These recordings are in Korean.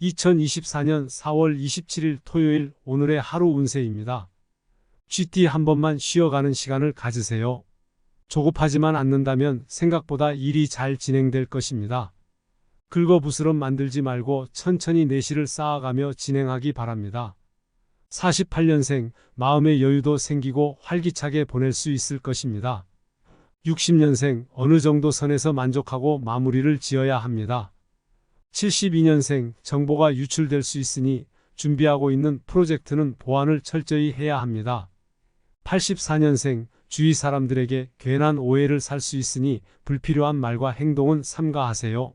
2024년 4월 27일 토요일 오늘의 하루 운세입니다. GT 한 번만 쉬어가는 시간을 가지세요. 조급하지만 않는다면 생각보다 일이 잘 진행될 것입니다. 긁어부스럼 만들지 말고 천천히 내실을 쌓아가며 진행하기 바랍니다. 48년생, 마음의 여유도 생기고 활기차게 보낼 수 있을 것입니다. 60년생, 어느 정도 선에서 만족하고 마무리를 지어야 합니다. 72년생, 정보가 유출될 수 있으니 준비하고 있는 프로젝트는 보완을 철저히 해야 합니다. 84년생, 주위 사람들에게 괜한 오해를 살 수 있으니 불필요한 말과 행동은 삼가하세요.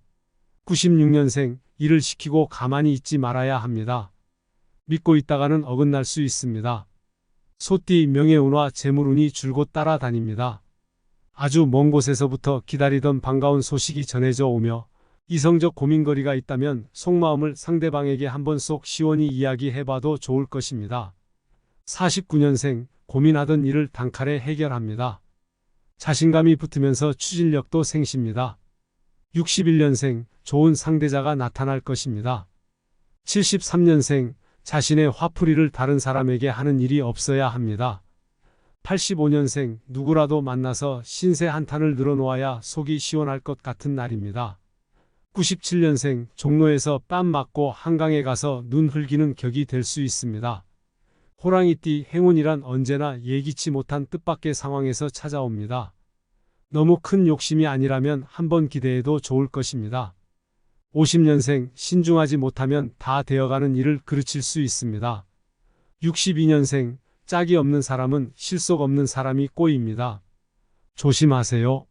96년생, 일을 시키고 가만히 있지 말아야 합니다. 믿고 있다가는 어긋날 수 있습니다. 소띠 명예운과 재물운이 줄곧 따라다닙니다. 아주 먼 곳에서부터 기다리던 반가운 소식이 전해져 오며 이성적 고민거리가 있다면 속마음을 상대방에게 한번 쏙 시원히 이야기해봐도 좋을 것입니다. 49년생, 고민하던 일을 단칼에 해결합니다. 자신감이 붙으면서 추진력도 생깁니다. 61년생, 좋은 상대자가 나타날 것입니다. 73년생, 자신의 화풀이를 다른 사람에게 하는 일이 없어야 합니다. 85년생, 누구라도 만나서 신세 한탄을 늘어놓아야 속이 시원할 것 같은 날입니다. 97년생, 종로에서 뺨 맞고 한강에 가서 눈 흘기는 격이 될 수 있습니다. 호랑이띠 행운이란 언제나 예기치 못한 뜻밖의 상황에서 찾아옵니다. 너무 큰 욕심이 아니라면 한번 기대해도 좋을 것입니다. 50년생, 신중하지 못하면 다 되어가는 일을 그르칠 수 있습니다. 62년생, 짝이 없는 사람은 실속 없는 사람이 꼬입니다. 조심하세요.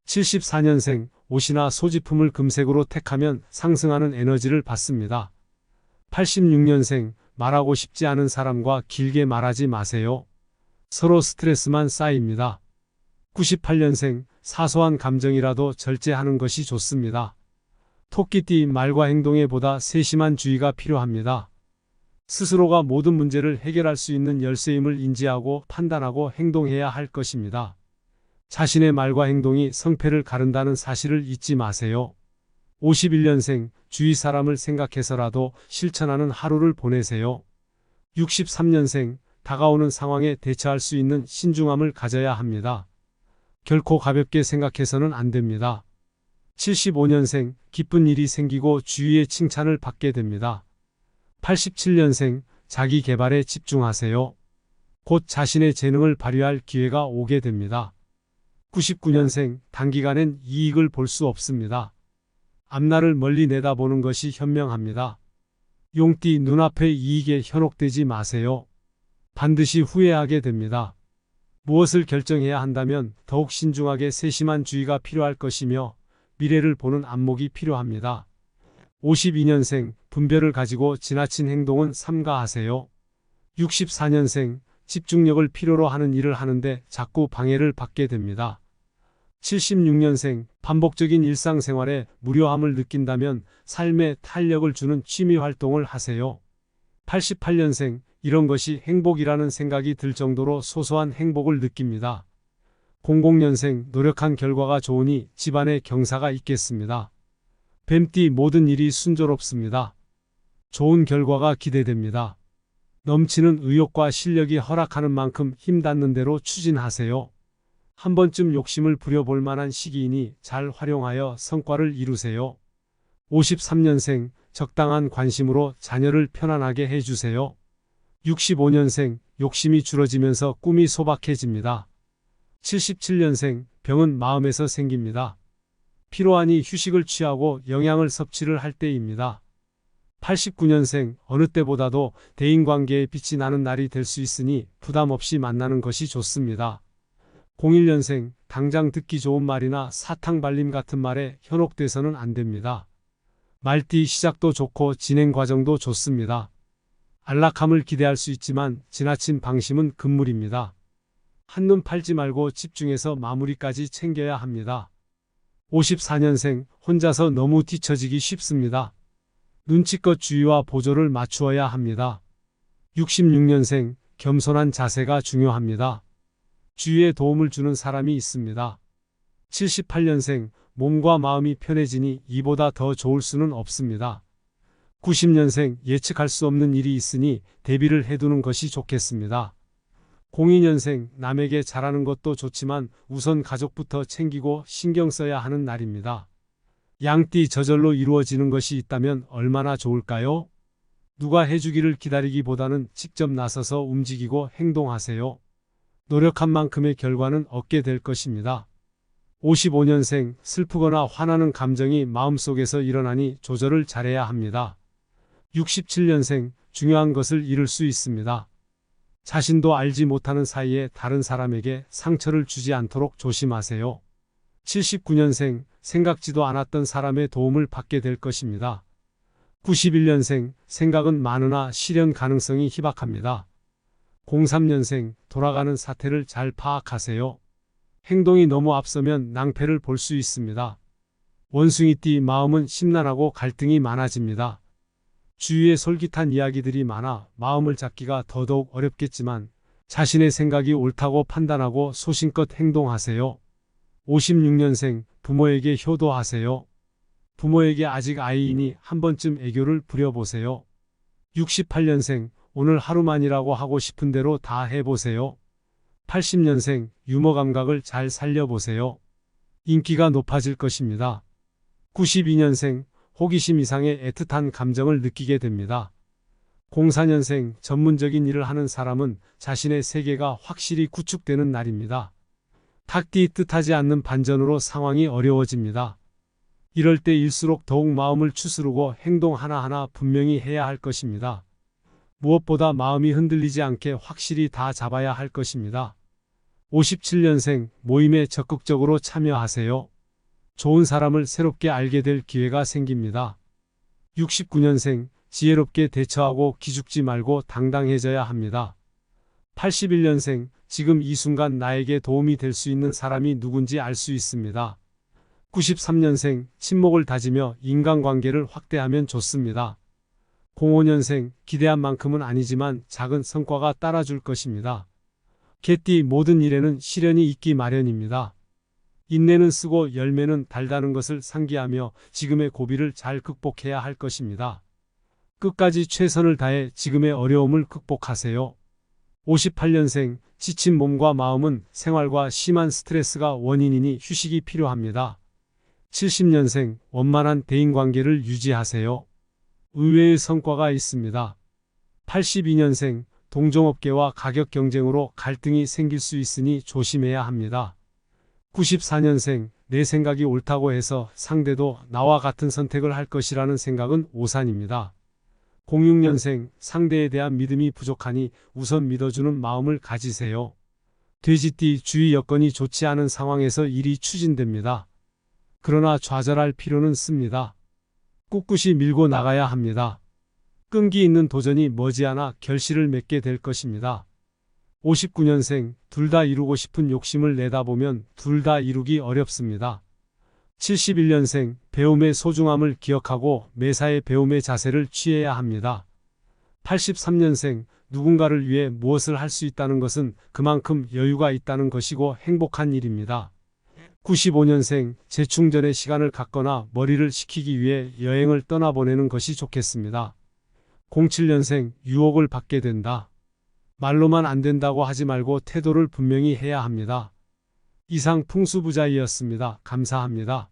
74년생, 옷이나 소지품을 금색으로 택하면 상승하는 에너지를 받습니다. 86년생, 말하고 싶지 않은 사람과 길게 말하지 마세요. 서로 스트레스만 쌓입니다. 98년생, 사소한 감정이라도 절제하는 것이 좋습니다. 토끼띠 말과 행동에 보다 세심한 주의가 필요합니다. 스스로가 모든 문제를 해결할 수 있는 열쇠임을 인지하고 판단하고 행동해야 할 것입니다. 자신의 말과 행동이 성패를 가른다는 사실을 잊지 마세요. 51년생, 주위 사람을 생각해서라도 실천하는 하루를 보내세요. 63년생, 다가오는 상황에 대처할 수 있는 신중함을 가져야 합니다. 결코 가볍게 생각해서는 안 됩니다. 75년생, 기쁜 일이 생기고 주위의 칭찬을 받게 됩니다. 87년생, 자기 개발에 집중하세요. 곧 자신의 재능을 발휘할 기회가 오게 됩니다. 99년생, 단기간엔 이익을 볼 수 없습니다. 앞날을 멀리 내다보는 것이 현명합니다. 용띠 눈앞의 이익에 현혹되지 마세요. 반드시 후회하게 됩니다. 무엇을 결정해야 한다면 더욱 신중하게 세심한 주의가 필요할 것이며 미래를 보는 안목이 필요합니다. 52년생, 분별을 가지고 지나친 행동은 삼가하세요. 64년생, 집중력을 필요로 하는 일을 하는데 자꾸 방해를 받게 됩니다. 76년생, 반복적인 일상생활에 무료함을 느낀다면 삶에 탄력을 주는 취미활동을 하세요. 88년생, 이런 것이 행복이라는 생각이 들 정도로 소소한 행복을 느낍니다. 00년생, 노력한 결과가 좋으니 집안에 경사가 있겠습니다. 뱀띠 모든 일이 순조롭습니다. 좋은 결과가 기대됩니다. 넘치는 의욕과 실력이 허락하는 만큼 힘닿는 대로 추진하세요. 한 번쯤 욕심을 부려볼 만한 시기이니 잘 활용하여 성과를 이루세요. 53년생, 적당한 관심으로 자녀를 편안하게 해주세요. 65년생, 욕심이 줄어지면서 꿈이 소박해집니다. 77년생, 병은 마음에서 생깁니다. 피로하니 휴식을 취하고 영양을 섭취를 할 때입니다. 89년생, 어느 때보다도 대인관계에 빛이 나는 날이 될 수 있으니 부담 없이 만나는 것이 좋습니다. 01년생, 당장 듣기 좋은 말이나 사탕 발림 같은 말에 현혹돼서는 안 됩니다. 말띠 시작도 좋고 진행 과정도 좋습니다. 안락함을 기대할 수 있지만 지나친 방심은 금물입니다. 한눈 팔지 말고 집중해서 마무리까지 챙겨야 합니다. 54년생, 혼자서 너무 뒤처지기 쉽습니다. 눈치껏 주의와 보조를 맞추어야 합니다. 66년생, 겸손한 자세가 중요합니다. 주위에 도움을 주는 사람이 있습니다. 78년생, 몸과 마음이 편해지니 이보다 더 좋을 수는 없습니다. 90년생 예측할 수 없는 일이 있으니 대비를 해두는 것이 좋겠습니다. 02년생 남에게 잘하는 것도 좋지만 우선 가족부터 챙기고 신경 써야 하는 날입니다. 양띠 저절로 이루어지는 것이 있다면 얼마나 좋을까요? 누가 해주기를 기다리기보다는 직접 나서서 움직이고 행동하세요. 노력한 만큼의 결과는 얻게 될 것입니다. 55년생 슬프거나 화나는 감정이 마음속에서 일어나니 조절을 잘해야 합니다. 67년생 중요한 것을 잃을 수 있습니다. 자신도 알지 못하는 사이에 다른 사람에게 상처를 주지 않도록 조심하세요. 79년생 생각지도 않았던 사람의 도움을 받게 될 것입니다. 91년생 생각은 많으나 실현 가능성이 희박합니다. 03년생 돌아가는 사태를 잘 파악하세요. 행동이 너무 앞서면 낭패를 볼 수 있습니다. 원숭이띠 마음은 심란하고 갈등이 많아집니다. 주위에 솔깃한 이야기들이 많아 마음을 잡기가 더더욱 어렵겠지만 자신의 생각이 옳다고 판단하고 소신껏 행동하세요. 56년생 부모에게 효도하세요. 부모에게 아직 아이이니 한 번쯤 애교를 부려보세요. 68년생 오늘 하루만이라고 하고 싶은 대로 다 해보세요. 80년생 유머 감각을 잘 살려보세요. 인기가 높아질 것입니다. 92년생 호기심 이상의 애틋한 감정을 느끼게 됩니다. 04년생 전문적인 일을 하는 사람은 자신의 세계가 확실히 구축되는 날입니다. 닭띠 뜻하지 않는 반전으로 상황이 어려워집니다. 이럴 때일수록 더욱 마음을 추스르고 행동 하나하나 분명히 해야 할 것입니다. 무엇보다 마음이 흔들리지 않게 확실히 다 잡아야 할 것입니다. 57년생 모임에 적극적으로 참여하세요. 좋은 사람을 새롭게 알게 될 기회가 생깁니다. 69년생 지혜롭게 대처하고 기죽지 말고 당당해져야 합니다. 81년생 지금 이 순간 나에게 도움이 될 수 있는 사람이 누군지 알 수 있습니다. 93년생 친목을 다지며 인간관계를 확대하면 좋습니다. 05년생 기대한 만큼은 아니지만 작은 성과가 따라줄 것입니다. 개띠 모든 일에는 시련이 있기 마련입니다. 인내는 쓰고 열매는 달다는 것을 상기하며 지금의 고비를 잘 극복해야 할 것입니다. 끝까지 최선을 다해 지금의 어려움을 극복하세요. 58년생 지친 몸과 마음은 생활과 심한 스트레스가 원인이니 휴식이 필요합니다. 70년생 원만한 대인관계를 유지하세요. 의외의 성과가 있습니다. 82년생 동종업계와 가격 경쟁으로 갈등이 생길 수 있으니 조심해야 합니다. 94년생 내 생각이 옳다고 해서 상대도 나와 같은 선택을 할 것이라는 생각은 오산입니다. 06년생 상대에 대한 믿음이 부족하니 우선 믿어주는 마음을 가지세요. 돼지띠 주위 여건이 좋지 않은 상황에서 일이 추진됩니다. 그러나 좌절할 필요는 씁니다. 꿋꿋이 밀고 나가야 합니다. 끈기 있는 도전이 머지않아 결실을 맺게 될 것입니다. 59년생 둘 다 이루고 싶은 욕심을 내다보면 둘 다 이루기 어렵습니다. 71년생 배움의 소중함을 기억하고 매사에 배움의 자세를 취해야 합니다. 83년생 누군가를 위해 무엇을 할 수 있다는 것은 그만큼 여유가 있다는 것이고 행복한 일입니다. 95년생 재충전의 시간을 갖거나 머리를 식히기 위해 여행을 떠나보내는 것이 좋겠습니다. 07년생 유혹을 받게 된다. 말로만 안 된다고 하지 말고 태도를 분명히 해야 합니다. 이상 풍수부자이였습니다. 감사합니다.